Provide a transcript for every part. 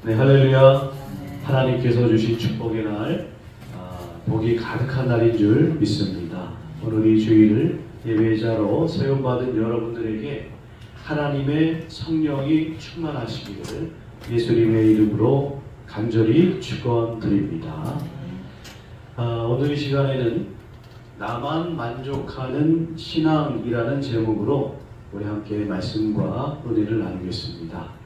네, 할렐루야. 하나님께서 주신 축복의 날, 복이 가득한 날인 줄 믿습니다. 오늘 이 주일을 예배자로 세움받은 여러분들에게 하나님의 성령이 충만하시기를 예수님의 이름으로 간절히 축원드립니다. 오늘 이 시간에는 나만 만족하는 신앙이라는 제목으로 우리 함께 말씀과 은혜를 나누겠습니다.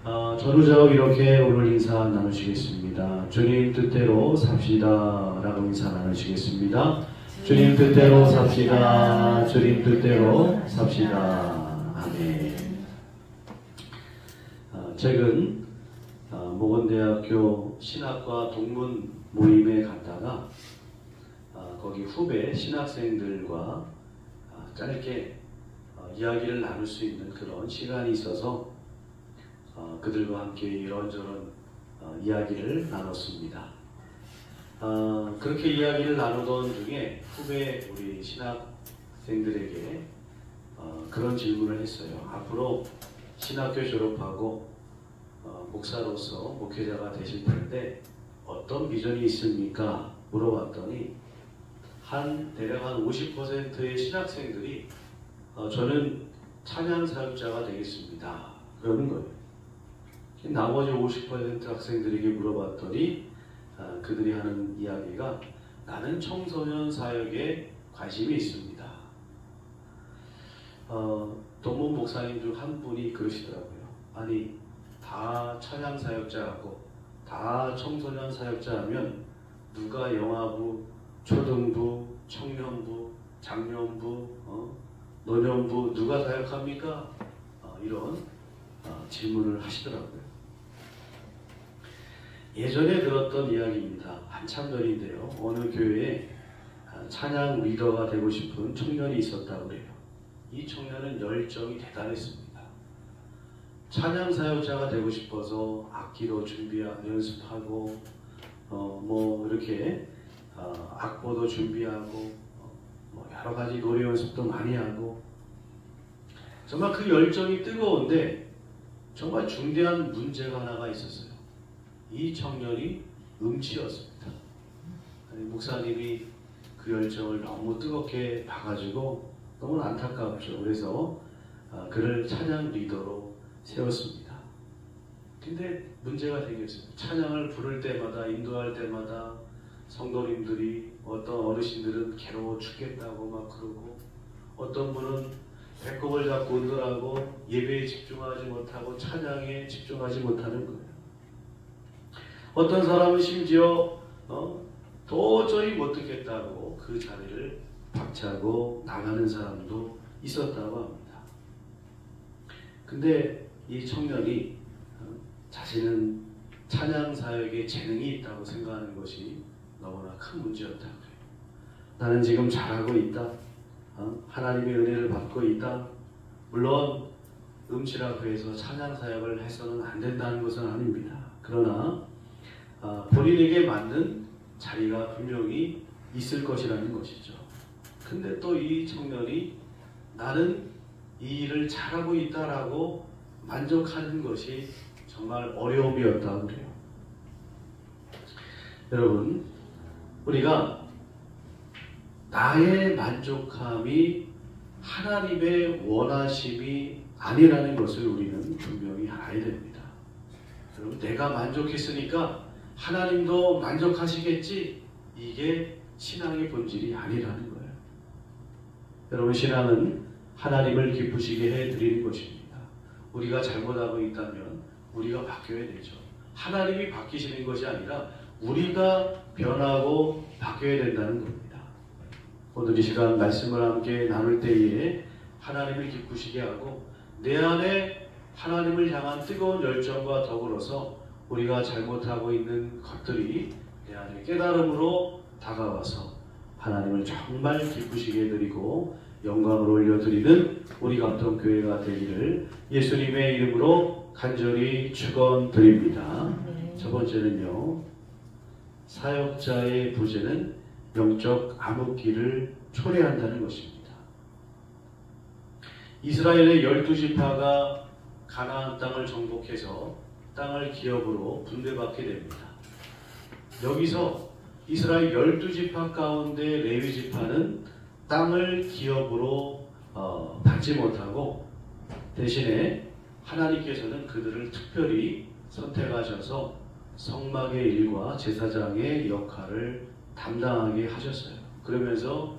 전우자업 이렇게 오늘 인사 나누시겠습니다. 주님 뜻대로 삽시다 라고 인사 나누시겠습니다. 주님 뜻대로 삽시다. 주님 뜻대로 삽시다. 아멘. 최근 모건대학교 신학과 동문 모임에 갔다가 거기 후배 신학생들과 짧게 이야기를 나눌 수 있는 그런 시간이 있어서 그들과 함께 이런저런 이야기를 나눴습니다. 그렇게 이야기를 나누던 중에 후배 우리 신학생들에게 그런 질문을 했어요. 앞으로 신학교 졸업하고 목사로서 목회자가 되실 텐데 어떤 비전이 있습니까? 물어봤더니 대략 한 50%의 신학생들이 저는 찬양 사역자가 되겠습니다. 그러는 거예요. 나머지 50% 학생들에게 물어봤더니 그들이 하는 이야기가 나는 청소년 사역에 관심이 있습니다. 동문 목사님 중 한 분이 그러시더라고요. 아니 다 찬양 사역자하고 다 청소년 사역자하면 누가 영화부, 초등부, 청년부, 장년부, 노년부 누가 사역합니까? 이런 질문을 하시더라고요. 예전에 들었던 이야기입니다. 한참 전인데요. 어느 교회에 찬양 리더가 되고 싶은 청년이 있었다고 그래요. 이 청년은 열정이 대단했습니다. 찬양 사역자가 되고 싶어서 악기도 연습하고 이렇게 악보도 준비하고 여러 가지 노래 연습도 많이 하고 정말 그 열정이 뜨거운데 정말 중대한 문제가 하나가 있었어요. 이 청년이 음치였습니다. 목사님이 그 열정을 너무 뜨겁게 봐가지고 너무 안타까웠죠. 그래서 그를 찬양 리더로 세웠습니다. 근데 문제가 생겼어요. 찬양을 부를 때마다 인도할 때마다 성도님들이 어떤 어르신들은 괴로워 죽겠다고 막 그러고 어떤 분은 배꼽을 잡고 운동하고 예배에 집중하지 못하고 찬양에 집중하지 못하는 거예요. 어떤 사람은 심지어 도저히 못 듣겠다고 그 자리를 박차고 나가는 사람도 있었다고 합니다. 근데 이 청년이 자신은 찬양 사역에 재능이 있다고 생각하는 것이 너무나 큰 문제였다고 해요. 나는 지금 잘하고 있다. 하나님의 은혜를 받고 있다. 물론 음치라고 해서 찬양 사역을 해서는 안 된다는 것은 아닙니다. 그러나 본인에게 맞는 자리가 분명히 있을 것이라는 것이죠. 근데 또 이 청년이 나는 이 일을 잘하고 있다라고 만족하는 것이 정말 어려움이었다고 그래요. 여러분, 우리가 나의 만족함이 하나님의 원하심이 아니라는 것을 우리는 분명히 알아야 됩니다. 여러분, 내가 만족했으니까 하나님도 만족하시겠지? 이게 신앙의 본질이 아니라는 거예요. 여러분, 신앙은 하나님을 기쁘시게 해드리는 것입니다. 우리가 잘못하고 있다면 우리가 바뀌어야 되죠. 하나님이 바뀌시는 것이 아니라 우리가 변하고 바뀌어야 된다는 겁니다. 오늘 이 시간 말씀을 함께 나눌 때에 하나님을 기쁘시게 하고 내 안에 하나님을 향한 뜨거운 열정과 더불어서 우리가 잘못하고 있는 것들이 내 안에 깨달음으로 다가와서 하나님을 정말 기쁘시게 해드리고 영광을 올려드리는 우리 같은 교회가 되기를 예수님의 이름으로 간절히 축원드립니다. 첫 번째는요, 사역자의 부재는 영적 암흑기를 초래한다는 것입니다. 이스라엘의 12지파가 가나안 땅을 정복해서 땅을 기업으로 분배받게 됩니다. 여기서 이스라엘 12지파 가운데 레위지파는 땅을 기업으로 받지 못하고 대신에 하나님께서는 그들을 특별히 선택하셔서 성막의 일과 제사장의 역할을 담당하게 하셨어요. 그러면서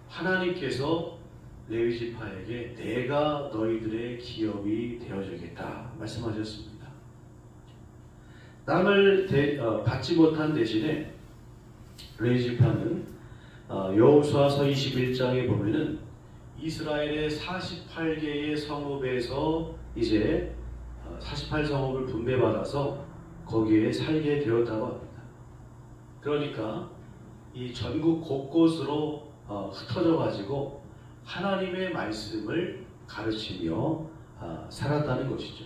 하나님께서 레위지파에게 내가 너희들의 기업이 되어주겠다 말씀하셨습니다. 땅을 받지 못한 대신에 레위지파는 여호수아서 21장에 보면은 이스라엘의 48개의 성읍에서 이제 48성읍을 분배받아서 거기에 살게 되었다고 합니다. 그러니까 이 전국 곳곳으로 흩어져 가지고 하나님의 말씀을 가르치며 살았다는 것이죠.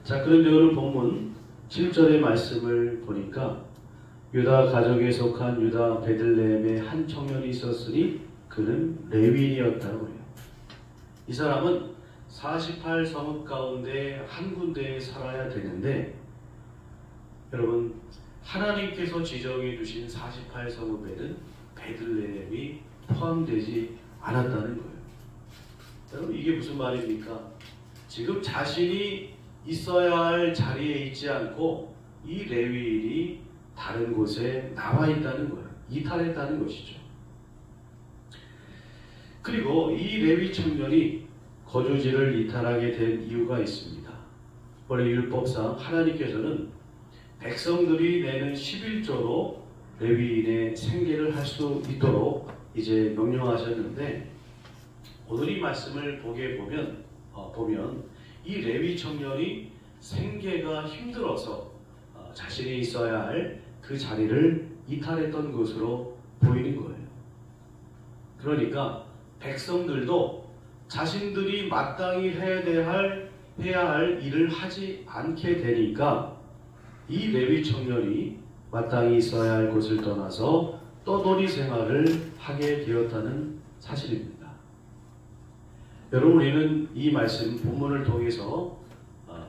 자, 그런데 오늘 본문 7절의 말씀을 보니까 유다 가족에 속한 유다 베들레헴에 한 청년이 있었으니 그는 레위인이었다고 해요. 이 사람은 48성읍 가운데 한 군데에 살아야 되는데 여러분 하나님께서 지정해 두신 48성읍에는 베들레헴이 포함되지 않았다는 거예요. 여러분 이게 무슨 말입니까? 지금 자신이 있어야 할 자리에 있지 않고 이 레위인이 다른 곳에 나와 있다는 거예요. 이탈했다는 것이죠. 그리고 이 레위 청년이 거주지를 이탈하게 된 이유가 있습니다. 원래 율법상 하나님께서는 백성들이 내는 11조로 레위인의 생계를 할 수 있도록 이제 명령하셨는데 오늘 이 말씀을 보면 이 레위 청년이 생계가 힘들어서 자신이 있어야 할 그 자리를 이탈했던 것으로 보이는 거예요. 그러니까 백성들도 자신들이 마땅히 해야 할 일을 하지 않게 되니까 이 레위 청년이 마땅히 있어야 할 곳을 떠나서 떠돌이 생활을 하게 되었다는 사실입니다. 여러분 우리는 이 말씀 본문을 통해서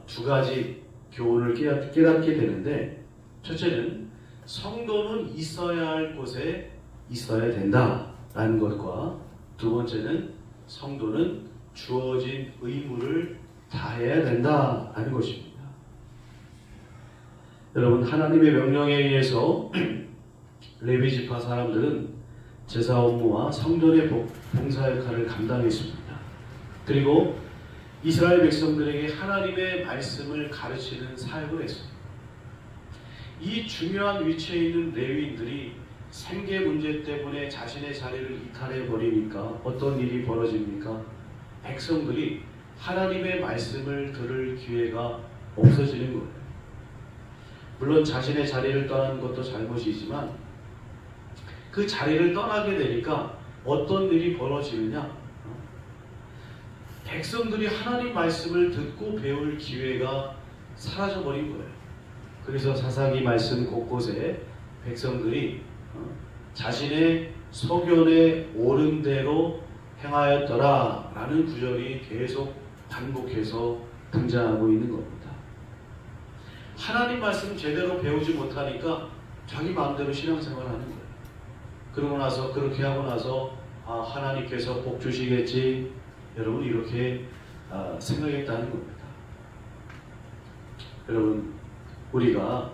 두 가지 교훈을 깨닫게 되는데 첫째는 성도는 있어야 할 곳에 있어야 된다라는 것과 두 번째는 성도는 주어진 의무를 다해야 된다라는 것입니다. 여러분 하나님의 명령에 의해서 레위지파 사람들은 제사 업무와 성전의 봉사 역할을 감당했습니다. 그리고 이스라엘 백성들에게 하나님의 말씀을 가르치는 사역을 했습니다. 이 중요한 위치에 있는 레위인들이 생계 문제 때문에 자신의 자리를 이탈해 버리니까 어떤 일이 벌어집니까? 백성들이 하나님의 말씀을 들을 기회가 없어지는 거예요. 물론 자신의 자리를 떠나는 것도 잘못이지만 그 자리를 떠나게 되니까 어떤 일이 벌어지느냐? 백성들이 하나님 말씀을 듣고 배울 기회가 사라져버린 거예요. 그래서 사사기 말씀 곳곳에 백성들이 자신의 소견에 옳은 대로 행하였더라 라는 구절이 계속 반복해서 등장하고 있는 겁니다. 하나님 말씀 제대로 배우지 못하니까 자기 마음대로 신앙생활을 하는 거예요. 그러고 나서 그렇게 하고 나서 하나님께서 복 주시겠지 여러분 이렇게 생각했다는 겁니다. 여러분 우리가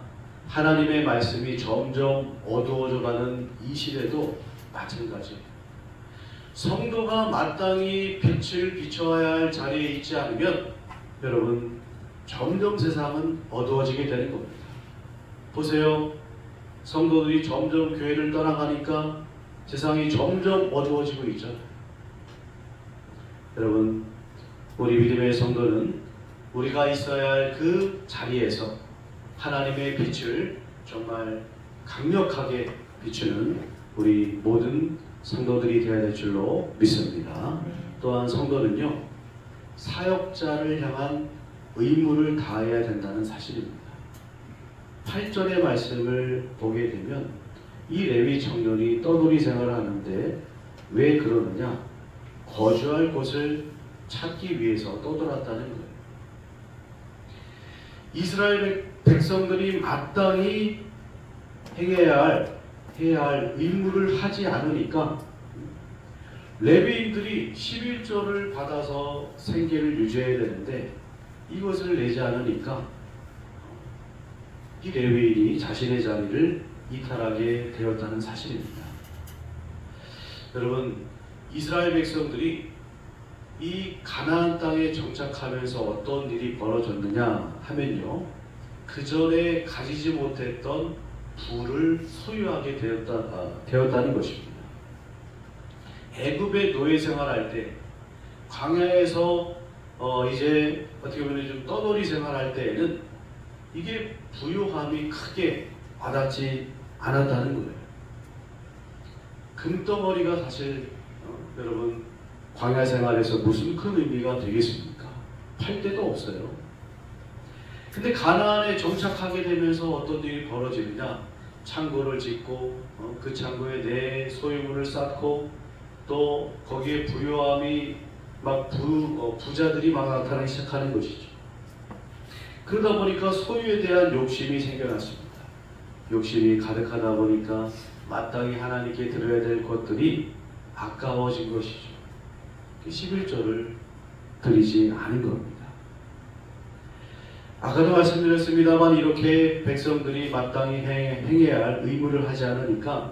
하나님의 말씀이 점점 어두워져가는 이 시대도 마찬가지예요. 성도가 마땅히 빛을 비춰야 할 자리에 있지 않으면 여러분 점점 세상은 어두워지게 되는 겁니다. 보세요. 성도들이 점점 교회를 떠나가니까 세상이 점점 어두워지고 있죠. 여러분 우리 믿음의 성도는 우리가 있어야 할 그 자리에서 하나님의 빛을 정말 강력하게 비추는 우리 모든 성도들이 되어야 될 줄로 믿습니다. 또한 성도는요 사역자를 향한 의무를 다해야 된다는 사실입니다. 8절의 말씀을 보게 되면 이 레위 청년이 떠돌이 생활을 하는데 왜 그러느냐? 거주할 곳을 찾기 위해서 떠돌았다는 거예요. 이스라엘 백성들이 마땅히 해야 할 의무를 하지 않으니까 레위인들이 11조를 받아서 생계를 유지해야 되는데 이것을 내지 않으니까 이 레위인이 자신의 자리를 이탈하게 되었다는 사실입니다. 여러분, 이스라엘 백성들이 이 가나안 땅에 정착하면서 어떤 일이 벌어졌느냐 하면요, 그 전에 가지지 못했던 부를 소유하게 되었다는 것입니다. 애굽의 노예 생활할 때, 광야에서 이제 어떻게 보면 좀 떠돌이 생활할 때에는 이게 부유함이 크게 와닿지 않았다는 거예요. 금덩어리가 사실 여러분 광야 생활에서 무슨 큰 의미가 되겠습니까? 팔 데도 없어요. 근데 가나안에 정착하게 되면서 어떤 일이 벌어지느냐, 창고를 짓고 그 창고에 내 소유물을 쌓고 또 거기에 부유함이 막 부자들이 막 나타나기 시작하는 것이죠. 그러다 보니까 소유에 대한 욕심이 생겨났습니다. 욕심이 가득하다 보니까 마땅히 하나님께 드려야 될 것들이 아까워진 것이죠. 11조를 드리지 않은 겁니다. 아까도 말씀드렸습니다만 이렇게 백성들이 마땅히 행해야 할 의무를 하지 않으니까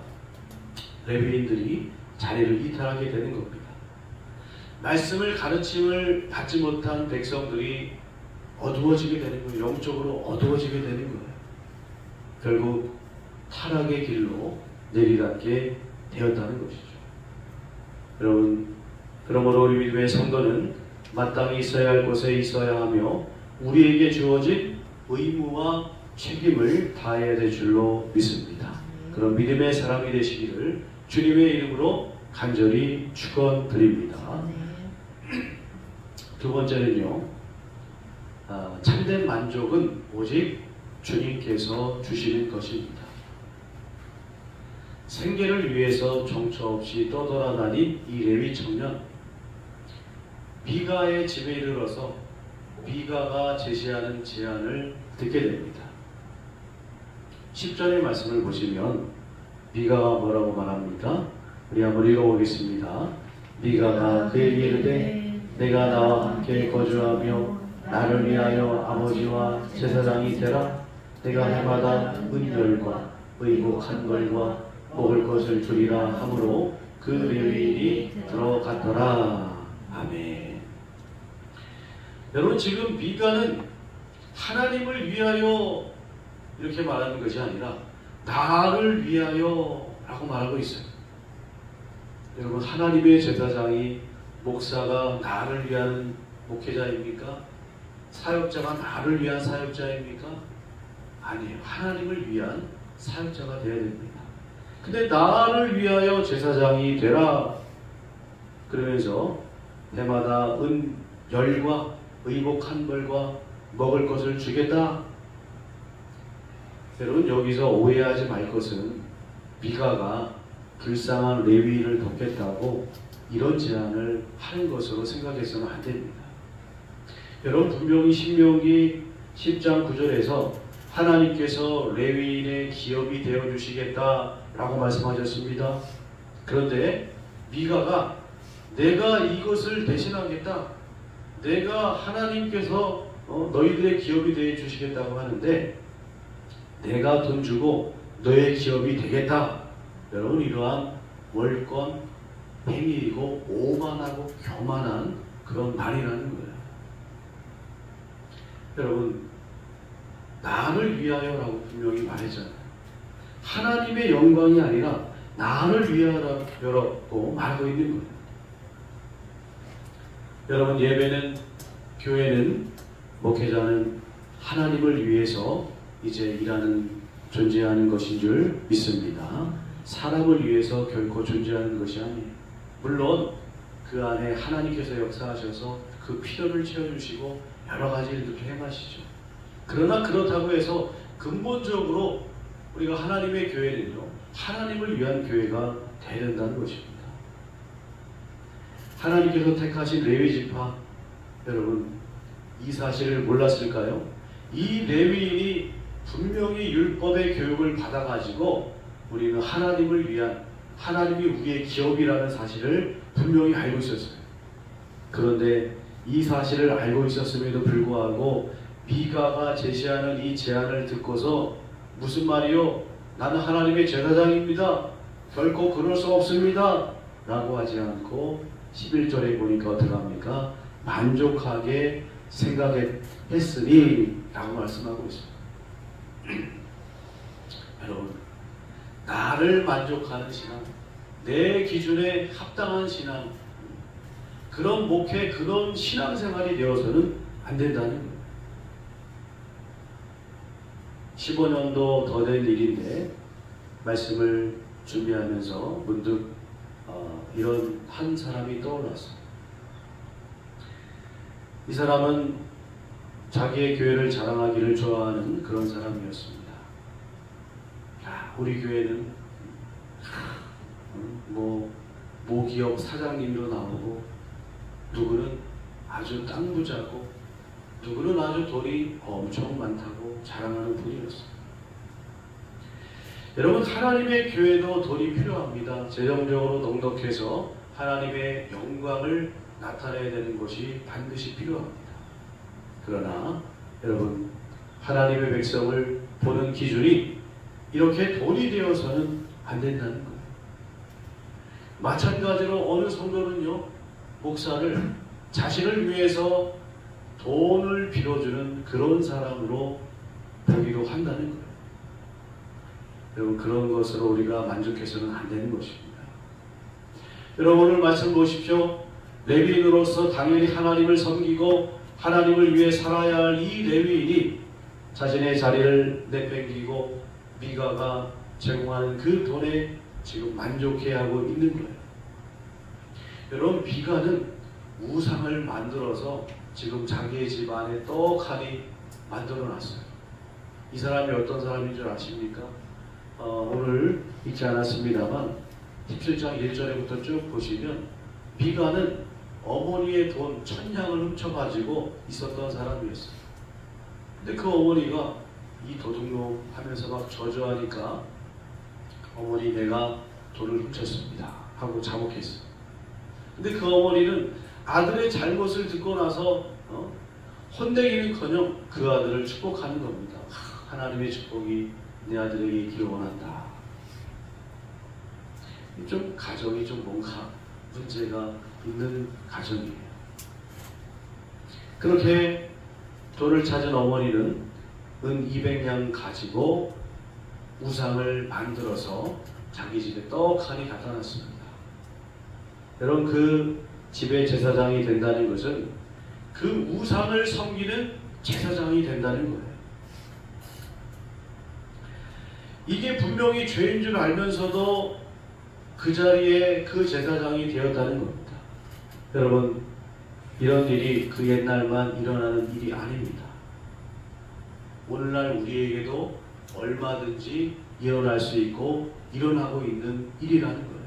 레위인들이 자리를 이탈하게 되는 겁니다. 말씀을 가르침을 받지 못한 백성들이 어두워지게 되는 거예요. 영적으로 어두워지게 되는 거예요. 결국 타락의 길로 내리닫게 되었다는 것이죠. 여러분, 그러므로 우리 믿음의 성도는 마땅히 있어야 할 곳에 있어야 하며 우리에게 주어진 의무와 책임을 다해야 될 줄로 믿습니다. 그런 믿음의 사람이 되시기를 주님의 이름으로 간절히 축원드립니다. 두 번째는요, 참된 만족은 오직 주님께서 주시는 것입니다. 생계를 위해서 정처 없이 떠돌아다닌 이 레위 청년, 미가의 집에 이르러서 미가가 제시하는 제안을 듣게 됩니다. 10절의 말씀을 보시면 미가가 뭐라고 말합니까? 우리 한번 읽어보겠습니다. 미가가 그에게 이르되 내가 나와 함께 거주하며 나를 위하여 아버지와 제사장이 되라. 내가 해마다 은열과 의복한 걸과 먹을 것을 주리라 하므로 그 레위인이 들어갔더라. 아멘. 여러분, 지금 미가는 하나님을 위하여 이렇게 말하는 것이 아니라 나를 위하여 라고 말하고 있어요. 여러분, 하나님의 제사장이, 목사가 나를 위한 목회자입니까? 사역자가 나를 위한 사역자입니까? 아니에요. 하나님을 위한 사역자가 되어야 됩니다. 근데 나를 위하여 제사장이 되라 그러면서 해마다 은열과 의복 한 벌과 먹을 것을 주겠다. 여러분, 여기서 오해하지 말 것은 미가가 불쌍한 레위인을 돕겠다고 이런 제안을 하는 것으로 생각해서는 안 됩니다. 여러분, 분명히 신명기 10장 9절에서 하나님께서 레위인의 기업이 되어주시겠다라고 말씀하셨습니다. 그런데 미가가 내가 이것을 대신하겠다, 내가 하나님께서 너희들의 기업이 되어주시겠다고 하는데 내가 돈 주고 너의 기업이 되겠다. 여러분, 이러한 월권 행위이고 오만하고 교만한 그런 말이라는 거예요. 여러분, 나를 위하여라고 분명히 말했잖아요. 하나님의 영광이 아니라 나를 위하여라고 말하고 있는 거예요. 여러분, 예배는, 교회는, 목회자는 하나님을 위해서 이제 일하는, 존재하는 것인 줄 믿습니다. 사람을 위해서 결코 존재하는 것이 아니에요. 물론 그 안에 하나님께서 역사하셔서 그 필요를 채워주시고 여러 가지 일들을 행하시죠. 그러나 그렇다고 해서 근본적으로 우리가 하나님의 교회는요, 하나님을 위한 교회가 되어야 된다는 것입니다. 하나님께서 택하신 레위 지파, 여러분 이 사실을 몰랐을까요? 이 레위인이 분명히 율법의 교육을 받아가지고 우리는 하나님을 위한, 하나님이 우리의 기업이라는 사실을 분명히 알고 있었어요. 그런데 이 사실을 알고 있었음에도 불구하고 미가가 제시하는 이 제안을 듣고서 무슨 말이요? 나는 하나님의 제사장입니다. 결코 그럴 수 없습니다. 라고 하지 않고 11절에 보니까 어떻게 합니까? 만족하게 생각했으니 라고 말씀하고 있습니다. 여러분, 나를 만족하는 신앙, 내 기준에 합당한 신앙, 그런 목회, 그런 신앙생활이 되어서는 안 된다는 거예요. 15년도 더 된 일인데 말씀을 준비하면서 문득 이런 한 사람이 떠올랐어요. 이 사람은 자기의 교회를 자랑하기를 좋아하는 그런 사람이었습니다. 우리 교회는 모기업 사장님으로 나오고, 누구는 아주 땅 부자고, 누구는 아주 돈이 엄청 많다고 자랑하는 분이었어요. 여러분, 하나님의 교회도 돈이 필요합니다. 재정적으로 넉넉해서 하나님의 영광을 나타내야 되는 것이 반드시 필요합니다. 그러나 여러분, 하나님의 백성을 보는 기준이 이렇게 돈이 되어서는 안 된다는 거예요. 마찬가지로 어느 성도는요, 목사를 자신을 위해서 돈을 빌어주는 그런 사람으로 보기도 한다는 거예요. 여러분, 그런 것으로 우리가 만족해서는 안 되는 것입니다. 여러분, 오늘 말씀 보십시오. 레위인으로서 당연히 하나님을 섬기고 하나님을 위해 살아야 할 이 레위인이 자신의 자리를 내팽기고 미가가 제공하는 그 돈에 지금 만족해하고 있는 거예요. 여러분, 미가는 우상을 만들어서 지금 자기의 집 안에 떡하니 만들어놨어요. 이 사람이 어떤 사람인 줄 아십니까? 오늘 읽지 않았습니다만 17장 1절부터 쭉 보시면 미가는 어머니의 돈 1000냥을 훔쳐가지고 있었던 사람이었어요. 근데 그 어머니가 이 도둑놈 하면서 막 저주하니까 어머니, 내가 돈을 훔쳤습니다 하고 자복했어요. 근데 그 어머니는 아들의 잘못을 듣고 나서 혼내기는커녕 그 아들을 축복하는 겁니다. 하나님의 축복이 내 아들에게 있기를 원한다. 좀 가정이 좀 뭔가 문제가 있는 가정이에요. 그렇게 돈을 찾은 어머니는 은 200냥 가지고 우상을 만들어서 자기 집에 떡하니 갖다 놨습니다. 여러분, 그 집의 제사장이 된다는 것은 그 우상을 섬기는 제사장이 된다는 거예요. 이게 분명히 죄인 줄 알면서도 그 자리에 그 제사장이 되었다는 겁니다. 여러분, 이런 일이 그 옛날만 일어나는 일이 아닙니다. 오늘날 우리에게도 얼마든지 일어날 수 있고 일어나고 있는 일이라는 거예요.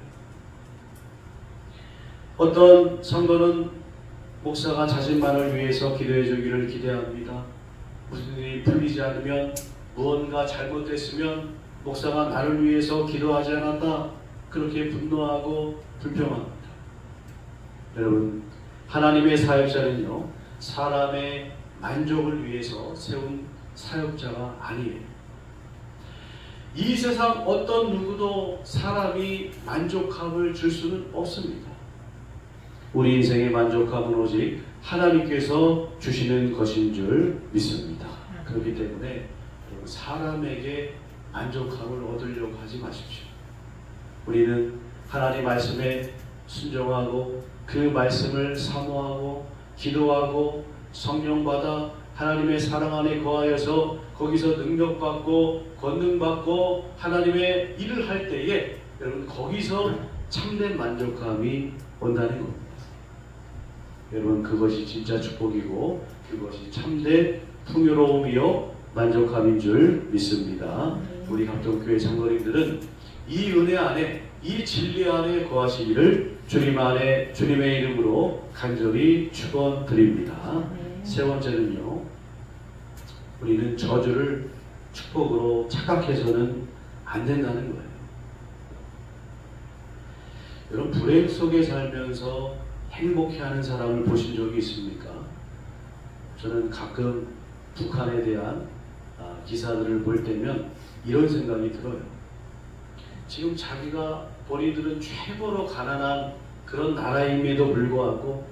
어떤 성도는 목사가 자신만을 위해서 기도해 주기를 기대합니다. 무슨 일이 풀리지 않으면, 무언가 잘못됐으면 목사가 나를 위해서 기도하지 않았다, 그렇게 분노하고 불평합니다. 여러분, 하나님의 사역자는요, 사람의 만족을 위해서 세운 사역자가 아니에요. 이 세상 어떤 누구도 사람이 만족함을 줄 수는 없습니다. 우리 인생의 만족함은 오직 하나님께서 주시는 것인 줄 믿습니다. 그렇기 때문에 사람에게 만족함을 얻으려고 하지 마십시오. 우리는 하나님 말씀에 순종하고 그 말씀을 사모하고 기도하고 성령받아 하나님의 사랑 안에 거하여서 거기서 능력받고 권능받고 하나님의 일을 할 때에 여러분, 거기서 참된 만족감이 온다는 겁니다. 여러분, 그것이 진짜 축복이고 그것이 참된 풍요로움이요 만족함인 줄 믿습니다. 우리 감동교회 장로님들은 이 은혜 안에, 이 진리 안에 거하시기를 주님 안에 주님의 이름으로 간절히 축원드립니다. 세 번째는요, 우리는 저주를 축복으로 착각해서는 안 된다는 거예요. 여러분, 불행 속에 살면서 행복해하는 사람을 보신 적이 있습니까? 저는 가끔 북한에 대한 기사들을 볼 때면 이런 생각이 들어요. 지금 자기가 본인들은 최고로 가난한 그런 나라임에도 불구하고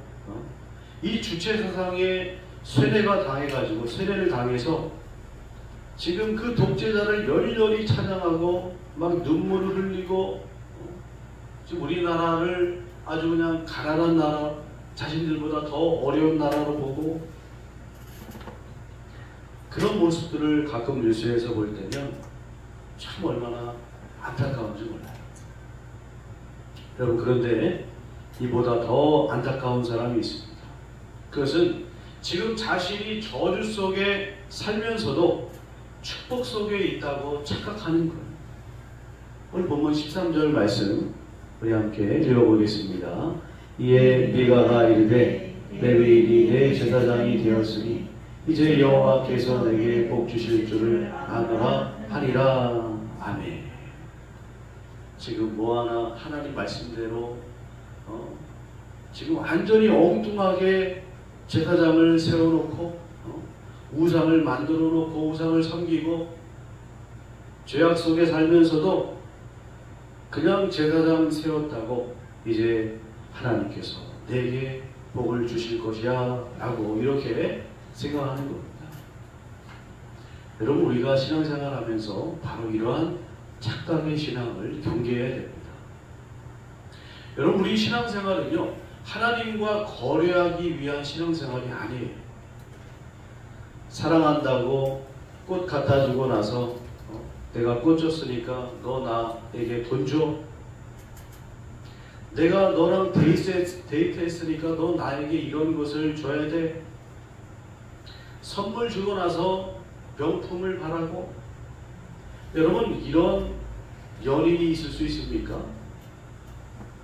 이 주체 사상에 세뇌가 당해가지고 세뇌를 당해서 지금 그 독재자를 열렬히 찬양하고 막 눈물을 흘리고 지금 우리나라를 아주 그냥 가난한 나라, 자신들보다 더 어려운 나라로 보고 그런 모습들을 가끔 뉴스에서 볼 때면 참 얼마나 안타까운지 몰라요. 여러분, 그런데 이보다 더 안타까운 사람이 있습니다. 그것은 지금 자신이 저주 속에 살면서도 축복 속에 있다고 착각하는 거예요. 오늘 본문 13절 말씀 우리 함께 읽어보겠습니다. 이에 미가가 이르되 레위인이 내 제사장이 되었으니 이제 여호와께서 내게 복 주실 줄을 아노라 하리라. 아멘. 지금 뭐하나 하나님 말씀대로 지금 완전히 엉뚱하게 제사장을 세워놓고 우상을 만들어 놓고 우상을 섬기고 죄악 속에 살면서도 그냥 제사장 세웠다고 이제 하나님께서 내게 복을 주실 것이야 라고 이렇게 생각하는 겁니다. 여러분, 우리가 신앙생활 하면서 바로 이러한 착각의 신앙을 경계해야 됩니다. 여러분, 우리 신앙생활은요, 하나님과 거래하기 위한 신앙생활이 아니에요. 사랑한다고 꽃 갖다 주고 나서 내가 꽃 줬으니까 너 나에게 돈 줘. 내가 너랑 데이트했으니까 너 나에게 이런 것을 줘야 돼. 선물 주고 나서 명품을 바라고. 여러분, 이런 연인이 있을 수 있습니까?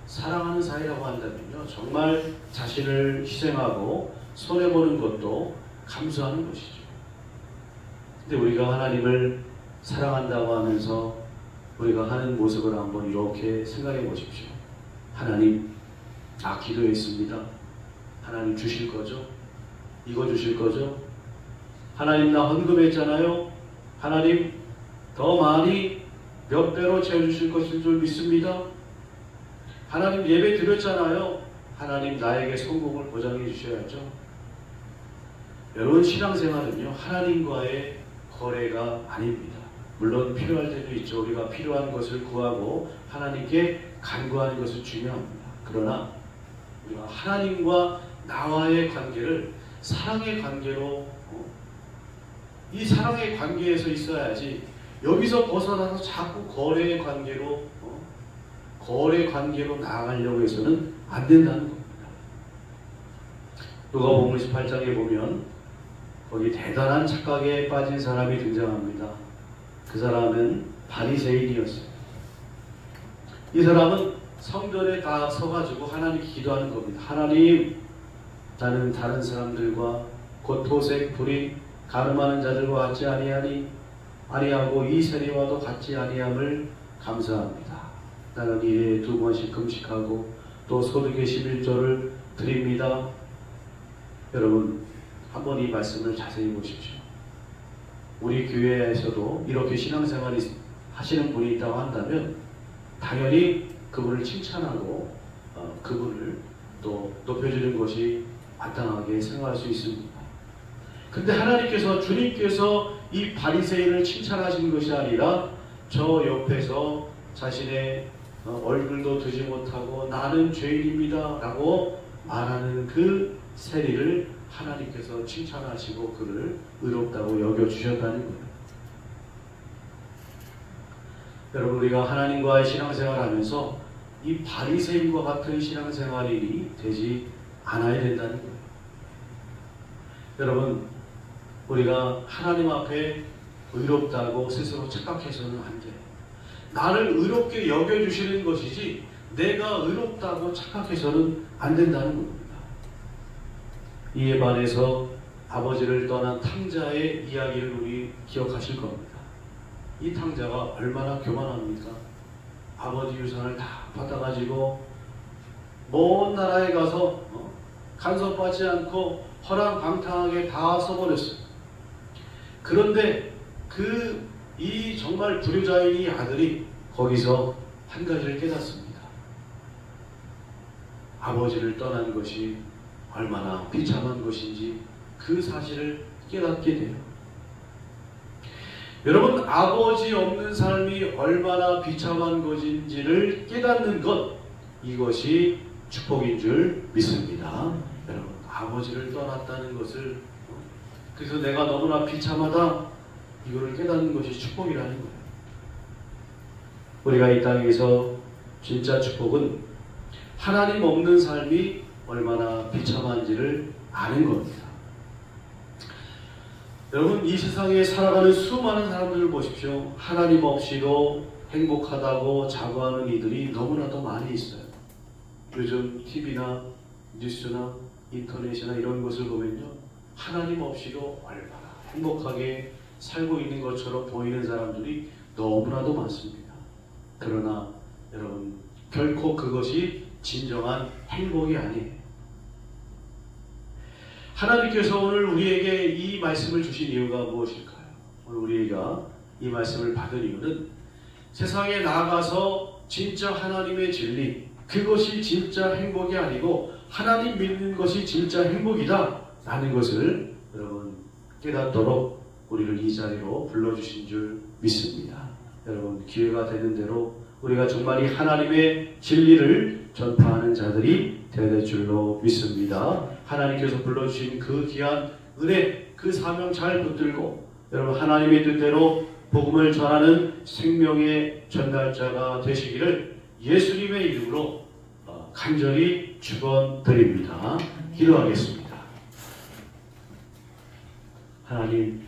사랑하는 사이라고 한다면요, 정말 자신을 희생하고 손해보는 것도 감수하는 것이죠. 근데 우리가 하나님을 사랑한다고 하면서 우리가 하는 모습을 한번 이렇게 생각해 보십시오. 하나님, 나 기도했습니다. 하나님 주실 거죠? 이거 주실 거죠? 하나님, 나 헌금했잖아요. 하나님 더 많이 몇 배로 채워주실 것인 줄 믿습니다. 하나님 예배 드렸잖아요. 하나님 나에게 성공을 보장해 주셔야죠. 여러분, 신앙생활은요, 하나님과의 거래가 아닙니다. 물론 필요할 때도 있죠. 우리가 필요한 것을 구하고 하나님께 간구하는 것은 중요합니다. 그러나 우리가 하나님과 나와의 관계를 사랑의 관계로 이 사랑의 관계에서 있어야지, 여기서 벗어나서 자꾸 거래의 관계로 거래 관계로 나아가려고 해서는 안 된다는 겁니다. 누가복음 18장에 보면 거기 대단한 착각에 빠진 사람이 등장합니다. 그 사람은 바리새인이었어요. 이 사람은 성전에 다 서가지고 하나님께 기도하는 겁니다. 하나님, 나는 다른 사람들과 곧 토색, 불인, 가늠하는 자들과 같지 아니하고 이 세리와도 같지 아니함을 감사합니다. 나는 일에 2번씩 금식하고 또 소득의 11조를 드립니다. 여러분, 한번 이 말씀을 자세히 보십시오. 우리 교회에서도 이렇게 신앙생활이 하시는 분이 있다고 한다면 당연히 그분을 칭찬하고 그분을 또 높여주는 것이 마땅하게 생각할 수 있습니다. 근데 하나님께서, 주님께서 이 바리새인을 칭찬하신 것이 아니라 저 옆에서 자신의 얼굴도 드지 못하고 나는 죄인입니다 라고 말하는 그 세리를 하나님께서 칭찬하시고 그를 의롭다고 여겨주셨다는 거예요. 여러분, 우리가 하나님과의 신앙생활을 하면서 이 바리새인과 같은 신앙생활이 되지 않아야 된다는 거예요. 여러분, 우리가 하나님 앞에 의롭다고 스스로 착각해서는 안 돼요. 나를 의롭게 여겨주시는 것이지 내가 의롭다고 착각해서는 안 된다는 겁니다. 이에 반해서 아버지를 떠난 탕자의 이야기를 우리 기억하실 겁니다. 이 탕자가 얼마나 교만합니까? 아버지 유산을 다 받아가지고 먼 나라에 가서 간섭받지 않고 허랑방탕하게 다 써버렸어요. 그런데 이 정말 불효자인 이 아들이 거기서 한 가지를 깨닫습니다. 아버지를 떠난 것이 얼마나 비참한 것인지 그 사실을 깨닫게 돼요. 여러분, 아버지 없는 삶이 얼마나 비참한 것인지를 깨닫는 것, 이것이 축복인 줄 믿습니다. 여러분, 아버지를 떠났다는 것을, 그래서 내가 너무나 비참하다, 이거를 깨닫는 것이 축복이라는 거예요. 우리가 이 땅에서 진짜 축복은 하나님 없는 삶이 얼마나 비참한지를 아는 겁니다. 여러분, 이 세상에 살아가는 수많은 사람들을 보십시오. 하나님 없이도 행복하다고 자부하는 이들이 너무나도 많이 있어요. 요즘 TV나 뉴스나 인터넷이나 이런 것을 보면요, 하나님 없이도 얼마나 행복하게 살고 있는 것처럼 보이는 사람들이 너무나도 많습니다. 그러나 여러분, 결코 그것이 진정한 행복이 아니에요. 하나님께서 오늘 우리에게 이 말씀을 주신 이유가 무엇일까요? 오늘 우리가 이 말씀을 받은 이유는 세상에 나아가서 진짜 하나님의 진리, 그것이 진짜 행복이 아니고 하나님 믿는 것이 진짜 행복이다 라는 것을 여러분 깨닫도록 우리를 이 자리로 불러주신 줄 믿습니다. 여러분, 기회가 되는 대로 우리가 정말 이 하나님의 진리를 전파하는 자들이 될 줄로 믿습니다. 하나님께서 불러주신 그 귀한 은혜, 그 사명 잘 붙들고 여러분 하나님의 뜻대로 복음을 전하는 생명의 전달자가 되시기를 예수님의 이름으로 간절히 축원드립니다. 기도하겠습니다. 하나님,